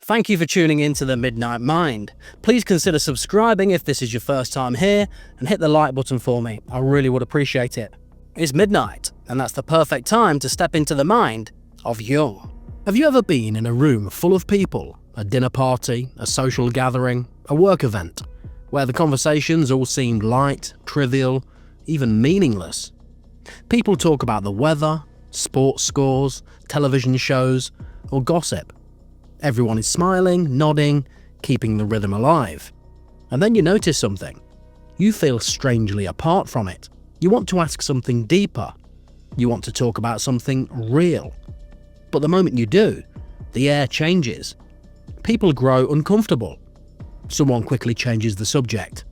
Thank you for tuning in to The Midnight Mind. Please consider subscribing if this is your first time here, and hit the like button for me. I really would appreciate it. It's midnight, and that's the perfect time to step into the mind of Jung. Have you ever been in a room full of people, a dinner party, a social gathering, a work event, where the conversations all seemed light, trivial, even meaningless? People talk about the weather, sports scores, television shows, or gossip. Everyone is smiling, nodding, keeping the rhythm alive. And then you notice something. You feel strangely apart from it. You want to ask something deeper. You want to talk about something real. But the moment you do, the air changes. People grow uncomfortable. Someone quickly changes the subject.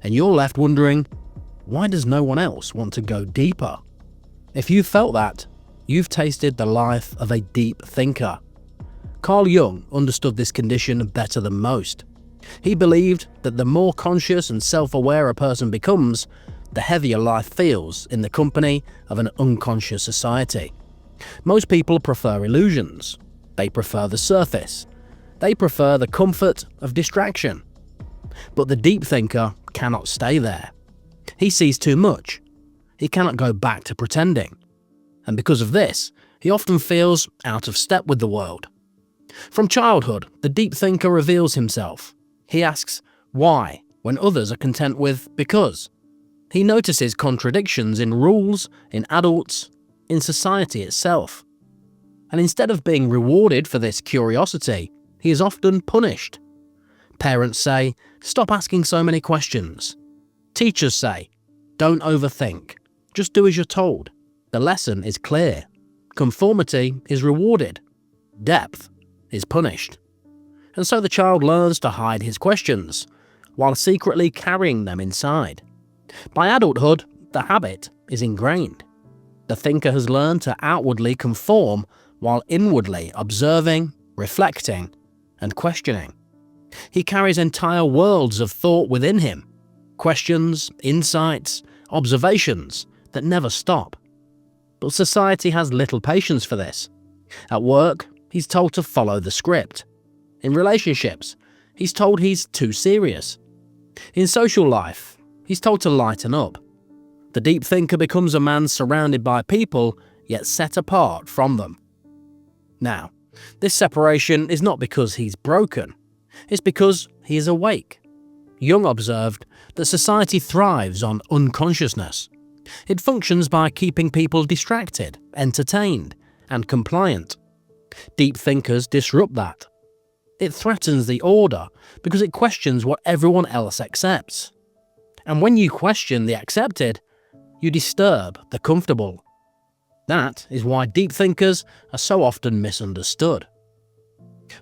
And you're left wondering, why does no one else want to go deeper? If you felt that, you've tasted the life of a deep thinker. Carl Jung understood this condition better than most. He believed that the more conscious and self-aware a person becomes, the heavier life feels in the company of an unconscious society. Most people prefer illusions. They prefer the surface. They prefer the comfort of distraction. But the deep thinker cannot stay there. He sees too much. He cannot go back to pretending. And because of this, he often feels out of step with the world. From childhood, the deep thinker reveals himself. He asks, why, when others are content with because. He notices contradictions in rules, in adults, in society itself. And instead of being rewarded for this curiosity, he is often punished. Parents say, stop asking so many questions. Teachers say, don't overthink, just do as you're told. The lesson is clear. Conformity is rewarded. Depth is punished. And so the child learns to hide his questions, while secretly carrying them inside. By adulthood, the habit is ingrained. The thinker has learned to outwardly conform while inwardly observing, reflecting, and questioning. He carries entire worlds of thought within him, questions, insights, observations that never stop. But society has little patience for this. At work, he's told to follow the script. In relationships, he's told he's too serious. In social life, he's told to lighten up. The deep thinker becomes a man surrounded by people, yet set apart from them. Now, this separation is not because he's broken. It's because he is awake. Jung observed that society thrives on unconsciousness. It functions by keeping people distracted, entertained, and compliant. Deep thinkers disrupt that. It threatens the order because it questions what everyone else accepts. And when you question the accepted, you disturb the comfortable. That is why deep thinkers are so often misunderstood.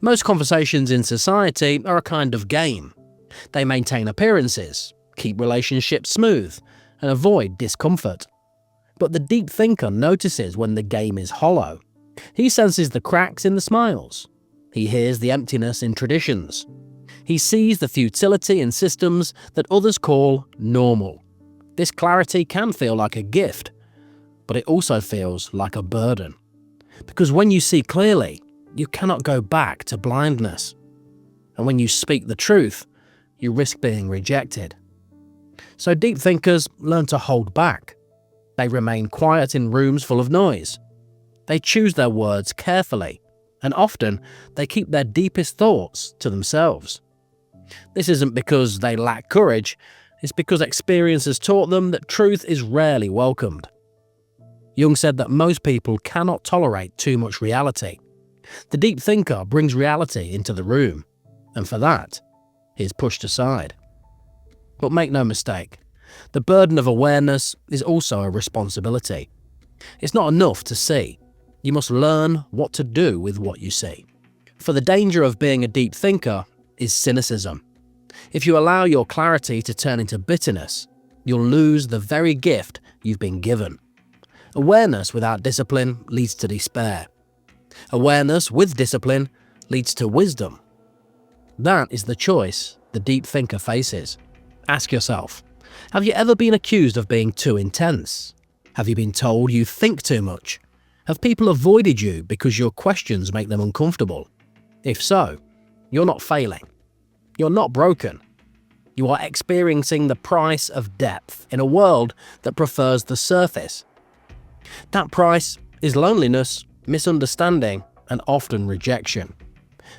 Most conversations in society are a kind of game. They maintain appearances, keep relationships smooth, and avoid discomfort. But the deep thinker notices when the game is hollow. He senses the cracks in the smiles. He hears the emptiness in traditions. He sees the futility in systems that others call normal. This clarity can feel like a gift, but it also feels like a burden. Because when you see clearly, you cannot go back to blindness. And when you speak the truth, you risk being rejected. So deep thinkers learn to hold back. They remain quiet in rooms full of noise. They choose their words carefully, and often they keep their deepest thoughts to themselves. This isn't because they lack courage, it's because experience has taught them that truth is rarely welcomed. Jung said that most people cannot tolerate too much reality. The deep thinker brings reality into the room, and for that, he is pushed aside. But make no mistake, the burden of awareness is also a responsibility. It's not enough to see. You must learn what to do with what you see. For the danger of being a deep thinker is cynicism. If you allow your clarity to turn into bitterness, you'll lose the very gift you've been given. Awareness without discipline leads to despair. Awareness with discipline leads to wisdom. That is the choice the deep thinker faces. Ask yourself, have you ever been accused of being too intense? Have you been told you think too much? Have people avoided you because your questions make them uncomfortable? If so, You're not failing. You're not broken. You are experiencing the price of depth in a world that prefers the surface. That price is loneliness, misunderstanding, and often rejection.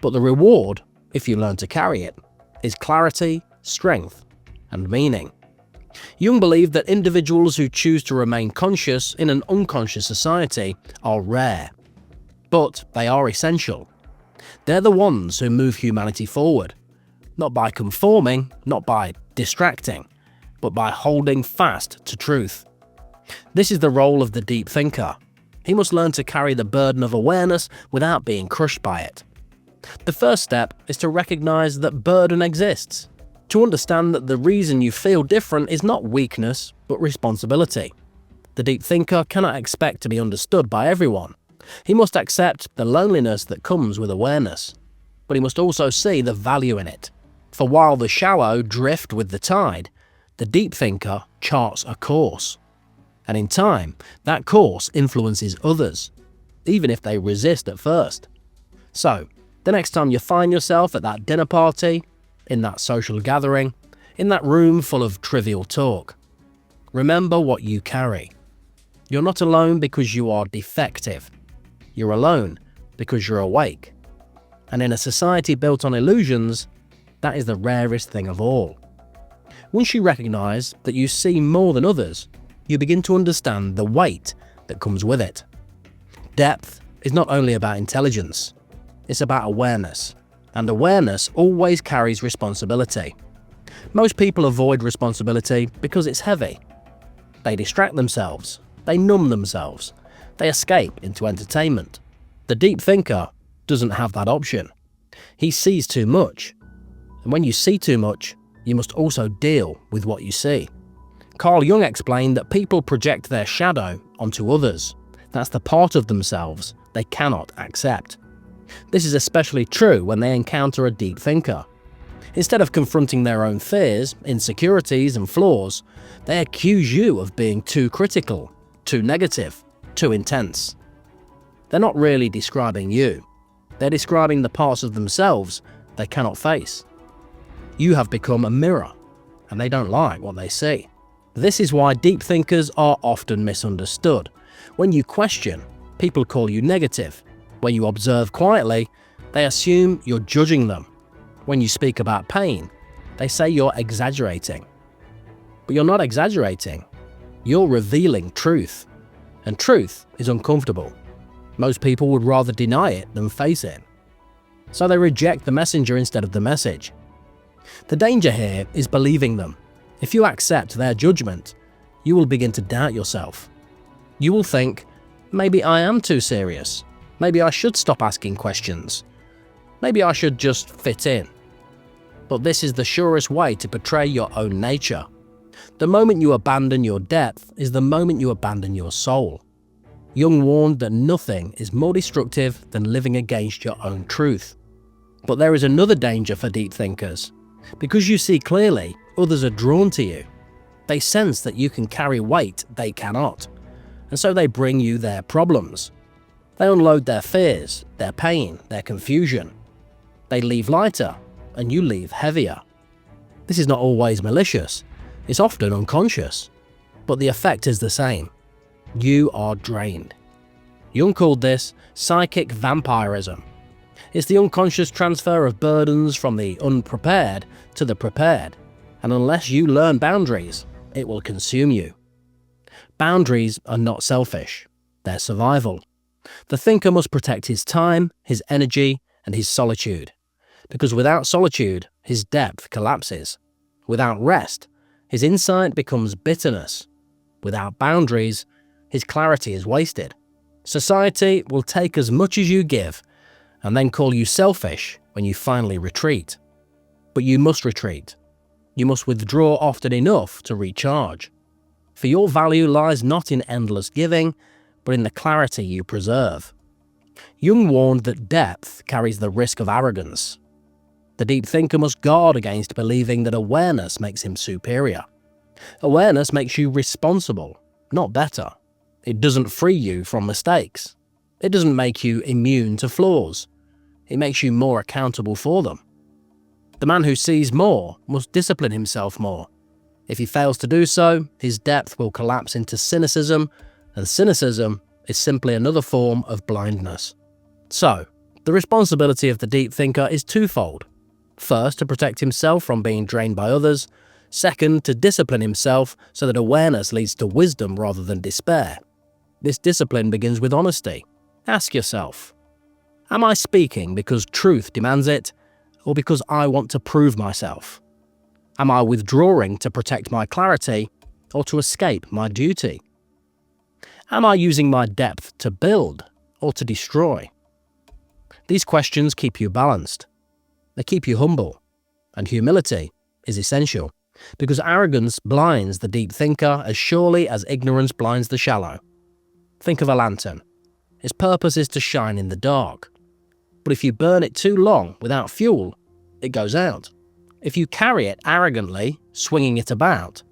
But the reward, if you learn to carry it, is clarity, strength, and meaning. Jung believed that individuals who choose to remain conscious in an unconscious society are rare. But they are essential. They're the ones who move humanity forward. Not by conforming, not by distracting, but by holding fast to truth. This is the role of the deep thinker. He must learn to carry the burden of awareness without being crushed by it. The first step is to recognize that burden exists. To understand that the reason you feel different is not weakness, but responsibility. The deep thinker cannot expect to be understood by everyone. He must accept the loneliness that comes with awareness. But he must also see the value in it. For while the shallow drift with the tide, the deep thinker charts a course. And in time, that course influences others, even if they resist at first. So, the next time you find yourself at that dinner party, in that social gathering, in that room full of trivial talk, remember what you carry. You're not alone because you are defective. You're alone because you're awake. And in a society built on illusions, that is the rarest thing of all. Once you recognize that you see more than others, you begin to understand the weight that comes with it. Depth is not only about intelligence, it's about awareness. And awareness always carries responsibility. Most people avoid responsibility because it's heavy. They distract themselves, they numb themselves, they escape into entertainment. The deep thinker doesn't have that option. He sees too much. And when you see too much, you must also deal with what you see. Carl Jung explained that people project their shadow onto others. That's the part of themselves they cannot accept. This is especially true when they encounter a deep thinker. Instead of confronting their own fears, insecurities, and flaws, they accuse you of being too critical, too negative, too intense. They're not really describing you. They're describing the parts of themselves they cannot face. You have become a mirror, and they don't like what they see. This is why deep thinkers are often misunderstood. When you question, people call you negative. When you observe quietly, they assume you're judging them. When you speak about pain, they say you're exaggerating. But you're not exaggerating. You're revealing truth. And truth is uncomfortable. Most people would rather deny it than face it. So they reject the messenger instead of the message. The danger here is believing them. If you accept their judgment, you will begin to doubt yourself. You will think, maybe I am too serious. Maybe I should stop asking questions. Maybe I should just fit in. But this is the surest way to portray your own nature. The moment you abandon your depth is the moment you abandon your soul. Jung warned that nothing is more destructive than living against your own truth. But there is another danger for deep thinkers. Because you see clearly, others are drawn to you. They sense that you can carry weight they cannot. And so they bring you their problems. They unload their fears, their pain, their confusion. They leave lighter, and you leave heavier. This is not always malicious. It's often unconscious. But the effect is the same. You are drained. Jung called this psychic vampirism. It's the unconscious transfer of burdens from the unprepared to the prepared. And unless you learn boundaries, it will consume you. Boundaries are not selfish. They're survival. The thinker must protect his time, his energy, and his solitude. Because without solitude, his depth collapses. Without rest, his insight becomes bitterness. Without boundaries, his clarity is wasted. Society will take as much as you give, and then call you selfish when you finally retreat. But you must retreat. You must withdraw often enough to recharge. For your value lies not in endless giving, but in the clarity you preserve. Jung warned that depth carries the risk of arrogance. The deep thinker must guard against believing that awareness makes him superior. Awareness makes you responsible, not better. It doesn't free you from mistakes. It doesn't make you immune to flaws. It makes you more accountable for them. The man who sees more must discipline himself more. If he fails to do so, his depth will collapse into cynicism, and cynicism is simply another form of blindness. So, the responsibility of the deep thinker is twofold. First, to protect himself from being drained by others. Second, to discipline himself so that awareness leads to wisdom rather than despair. This discipline begins with honesty. Ask yourself, am I speaking because truth demands it, or because I want to prove myself? Am I withdrawing to protect my clarity, or to escape my duty? Am I using my depth to build, or to destroy? These questions keep you balanced. They keep you humble, and humility is essential, because arrogance blinds the deep thinker as surely as ignorance blinds the shallow. Think of a lantern. Its purpose is to shine in the dark. But if you burn it too long without fuel, it goes out. If you carry it arrogantly, swinging it about,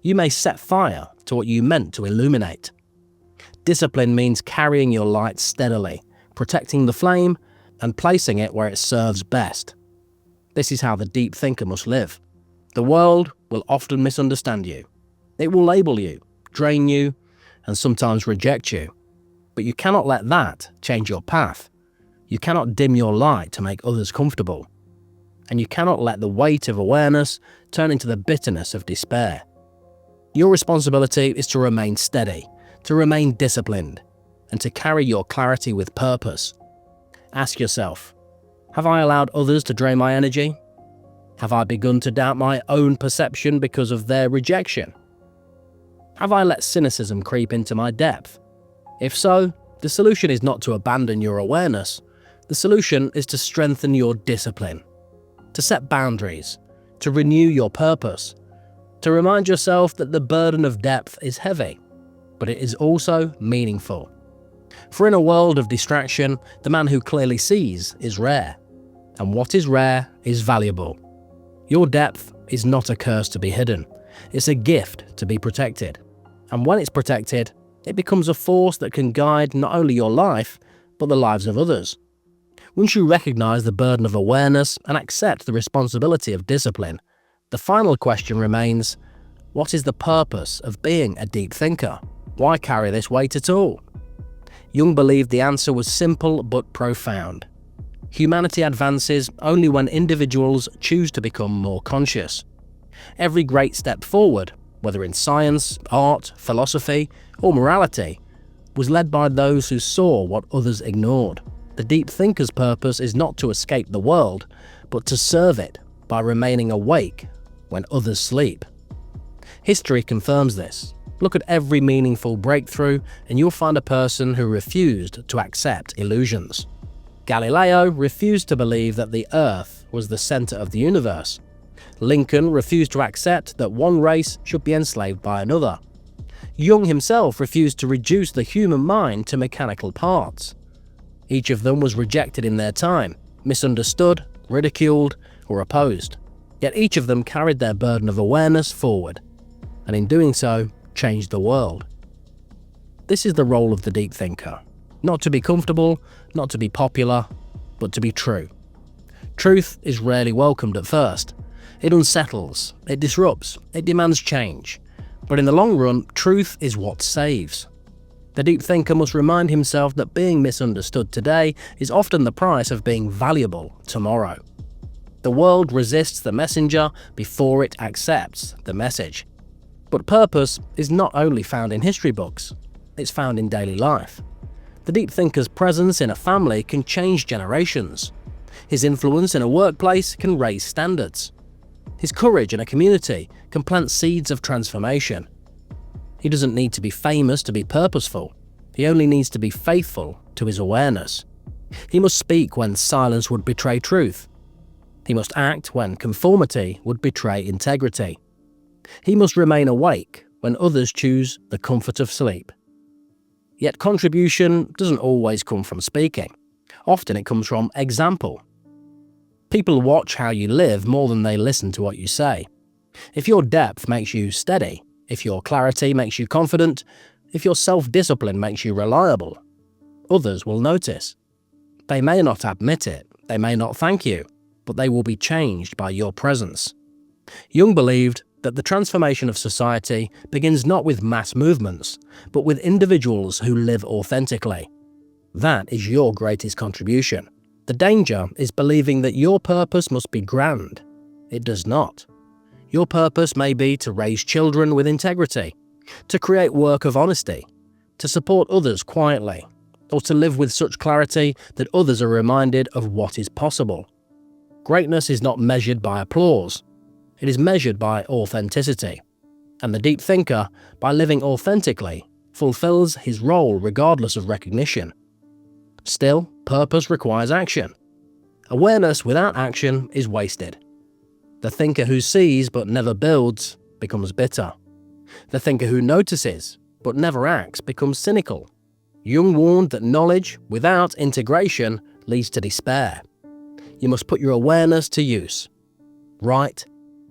you may set fire to what you meant to illuminate. Discipline means carrying your light steadily, protecting the flame, and placing it where it serves best. This is how the deep thinker must live. The world will often misunderstand you. It will label you, drain you, and sometimes reject you. But you cannot let that change your path. You cannot dim your light to make others comfortable. And you cannot let the weight of awareness turn into the bitterness of despair. Your responsibility is to remain steady, to remain disciplined, and to carry your clarity with purpose. Ask yourself, have I allowed others to drain my energy? Have I begun to doubt my own perception because of their rejection? Have I let cynicism creep into my depth? If so, the solution is not to abandon your awareness. The solution is to strengthen your discipline, to set boundaries, to renew your purpose, to remind yourself that the burden of depth is heavy, but it is also meaningful. For in a world of distraction, the man who clearly sees is rare, and what is rare is valuable. Your depth is not a curse to be hidden, it's a gift to be protected. And when it's protected, it becomes a force that can guide not only your life, but the lives of others. Once you recognize the burden of awareness and accept the responsibility of discipline, the final question remains, what is the purpose of being a deep thinker? Why carry this weight at all? Jung believed the answer was simple but profound. Humanity advances only when individuals choose to become more conscious. Every great step forward, whether in science, art, philosophy, or morality, was led by those who saw what others ignored. The deep thinker's purpose is not to escape the world, but to serve it by remaining awake when others sleep. History confirms this. Look at every meaningful breakthrough and you'll find a person who refused to accept illusions. Galileo refused to believe that the Earth was the center of the universe. Lincoln refused to accept that one race should be enslaved by another. Jung himself refused to reduce the human mind to mechanical parts. Each of them was rejected in their time, misunderstood, ridiculed, or opposed. Yet each of them carried their burden of awareness forward, and in doing so, changed the world. This is the role of the deep thinker. Not to be comfortable, not to be popular, but to be true. Truth is rarely welcomed at first. It unsettles, it disrupts, it demands change. But in the long run, truth is what saves. The deep thinker must remind himself that being misunderstood today is often the price of being valuable tomorrow. The world resists the messenger before it accepts the message. But purpose is not only found in history books, it's found in daily life. The deep thinker's presence in a family can change generations. His influence in a workplace can raise standards. His courage in a community can plant seeds of transformation. He doesn't need to be famous to be purposeful. He only needs to be faithful to his awareness. He must speak when silence would betray truth. He must act when conformity would betray integrity. He must remain awake when others choose the comfort of sleep. Yet contribution doesn't always come from speaking. Often it comes from example. People watch how you live more than they listen to what you say. If your depth makes you steady, if your clarity makes you confident, if your self-discipline makes you reliable, others will notice. They may not admit it, they may not thank you, but they will be changed by your presence. Jung believed that the transformation of society begins not with mass movements, but with individuals who live authentically. That is your greatest contribution. The danger is believing that your purpose must be grand. It does not. Your purpose may be to raise children with integrity, to create work of honesty, to support others quietly, or to live with such clarity that others are reminded of what is possible. Greatness is not measured by applause. It is measured by authenticity. And the deep thinker, by living authentically, fulfills his role regardless of recognition. Still, purpose requires action. Awareness without action is wasted. The thinker who sees but never builds becomes bitter. The thinker who notices but never acts becomes cynical. Jung warned that knowledge without integration leads to despair. You must put your awareness to use. Write,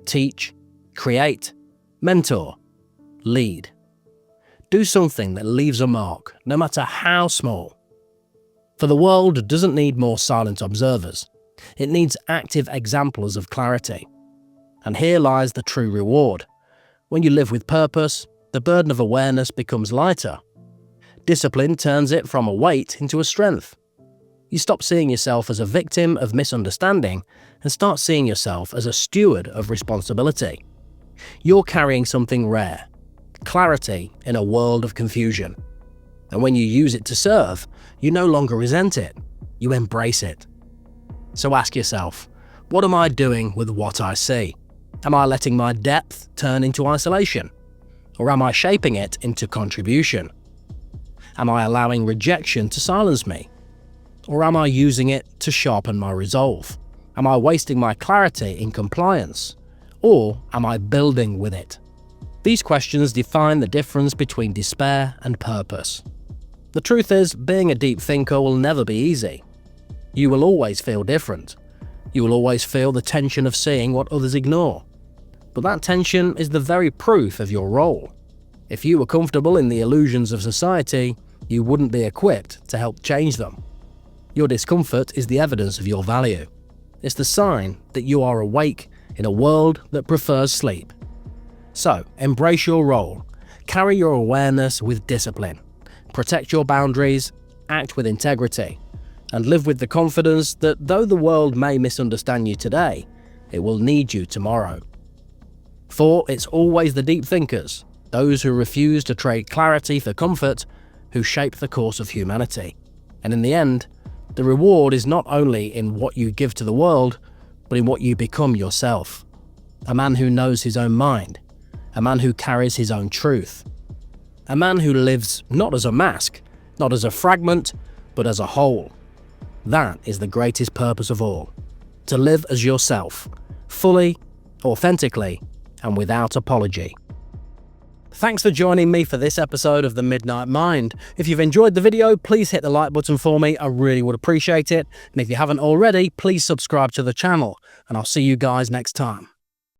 teach, create, mentor, lead. Do something that leaves a mark, no matter how small. For the world doesn't need more silent observers. It needs active exemplars of clarity. And here lies the true reward. When you live with purpose, the burden of awareness becomes lighter. Discipline turns it from a weight into a strength. You stop seeing yourself as a victim of misunderstanding and start seeing yourself as a steward of responsibility. You're carrying something rare, clarity in a world of confusion. And when you use it to serve, you no longer resent it, you embrace it. So ask yourself, what am I doing with what I see? Am I letting my depth turn into isolation? Or am I shaping it into contribution? Am I allowing rejection to silence me? Or am I using it to sharpen my resolve? Am I wasting my clarity in compliance? Or am I building with it? These questions define the difference between despair and purpose. The truth is, being a deep thinker will never be easy. You will always feel different. You will always feel the tension of seeing what others ignore. But that tension is the very proof of your role. If you were comfortable in the illusions of society, you wouldn't be equipped to help change them. Your discomfort is the evidence of your value. It's the sign that you are awake in a world that prefers sleep. So, embrace your role. Carry your awareness with discipline. Protect your boundaries, act with integrity, and live with the confidence that though the world may misunderstand you today, it will need you tomorrow. For it's always the deep thinkers, those who refuse to trade clarity for comfort, who shape the course of humanity. And in the end, the reward is not only in what you give to the world, but in what you become yourself. A man who knows his own mind, a man who carries his own truth, a man who lives not as a mask, not as a fragment, but as a whole. That is the greatest purpose of all, to live as yourself, fully, authentically, and without apology. Thanks for joining me for this episode of The Midnight Mind. If you've enjoyed the video, please hit the like button for me, I really would appreciate it. And if you haven't already, please subscribe to the channel, and I'll see you guys next time.